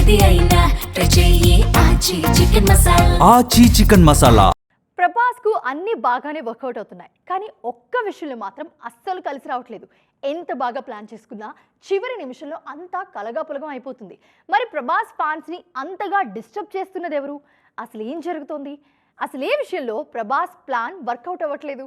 ఏది అయినా ట్రై చెయ్యి ఆచి చికెన్ మసాలా. ఆచి చికెన్ మసాలా. ప్రభాస్కు అన్ని బాగానే వర్కౌట్ అవుతున్నాయి, కానీ ఒక్క విషయంలో మాత్రం అస్సలు కలిసి రావట్లేదు. ఎంత బాగా ప్లాన్ చేసుకున్నా చివరి నిమిషంలో అంతా కలగాపులగం అయిపోతుంది. మరి ప్రభాస్ ఫ్యాన్స్ని అంతగా డిస్టర్బ్ చేస్తున్నది ఎవరు? అసలు ఏం జరుగుతోంది? అసలు ఏ విషయంలో ప్రభాస్ ప్లాన్ వర్కౌట్ అవ్వట్లేదు?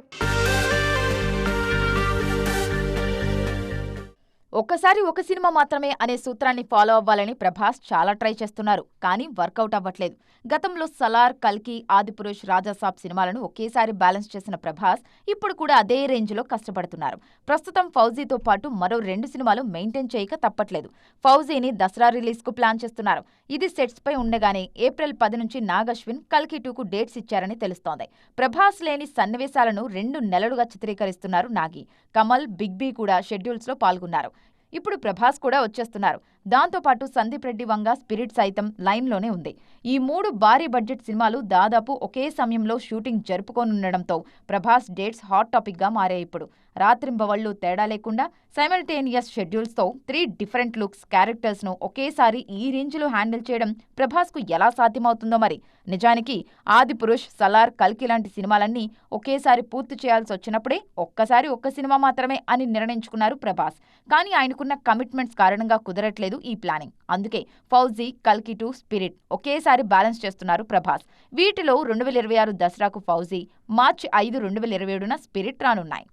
ఒక్కసారి ఒక సినిమా మాత్రమే అనే సూత్రాన్ని ఫాలో అవ్వాలని ప్రభాస్ చాలా ట్రై చేస్తున్నారు, కానీ వర్కౌట్ అవ్వట్లేదు. గతంలో సలార్, కల్కి, ఆదిపురుష్, రాజాసాబ్ సినిమాలను ఒకేసారి బ్యాలెన్స్ చేసిన ప్రభాస్ ఇప్పుడు కూడా అదే రేంజ్లో కష్టపడుతున్నారు. ప్రస్తుతం ఫౌజీతో పాటు మరో 2 సినిమాలు మెయింటైన్ చేయక తప్పట్లేదు. ఫౌజీని దసరా రిలీజ్కు ప్లాన్ చేస్తున్నారు. ఇది సెట్స్పై ఉండగానే ఏప్రిల్ 10 నుంచి నాగ్ అశ్విన్ కల్కి 2కు డేట్స్ ఇచ్చారని తెలుస్తోంది. ప్రభాస్ లేని సన్నివేశాలను 2 నెలలుగా చిత్రీకరిస్తున్నారు నాగి. కమల్, బిగ్ బీ కూడా షెడ్యూల్స్లో పాల్గొన్నారు. ఇప్పుడు ప్రభాస్ కూడా వచ్చేస్తున్నారు. దాంతోపాటు సందీప్ రెడ్డి వంగ స్పిరిట్ సైతం లైన్లోనే ఉంది. ఈ 3 భారీ బడ్జెట్ సినిమాలు దాదాపు ఒకే సమయంలో షూటింగ్ జరుపుకోనుండడంతో ప్రభాస్ డేట్స్ హాట్ టాపిక్గా మారాయి. ఇప్పుడు రాత్రింబవళ్లు తేడా లేకుండా సైమల్టేనియస్ షెడ్యూల్స్తో 3 డిఫరెంట్ లుక్స్, క్యారెక్టర్స్ను ఒకేసారి ఈ రేంజ్లో హ్యాండిల్ చేయడం ప్రభాస్కు ఎలా సాధ్యమవుతుందో మరి. నిజానికి ఆదిపురుష్, సలార్, కల్కి లాంటి సినిమాలన్నీ ఒకేసారి పూర్తి చేయాల్సి వచ్చినప్పుడే ఒక్కసారి ఒక్క సినిమా మాత్రమే అని నిర్ణయించుకున్నారు ప్రభాస్. కానీ ఆయనకున్న కమిట్మెంట్స్ కారణంగా కుదరట్లేదు ఈ ప్లానింగ్. అందుకే ఫౌజీ, కల్కి 2, స్పిరిట్ ఒకేసారి బ్యాలెన్స్ చేస్తున్నారు ప్రభాస్. వీటిలో 2026 దసరాకు ఫౌజీ, మార్చి 5, 2027న స్పిరిట్ రానున్నాయి.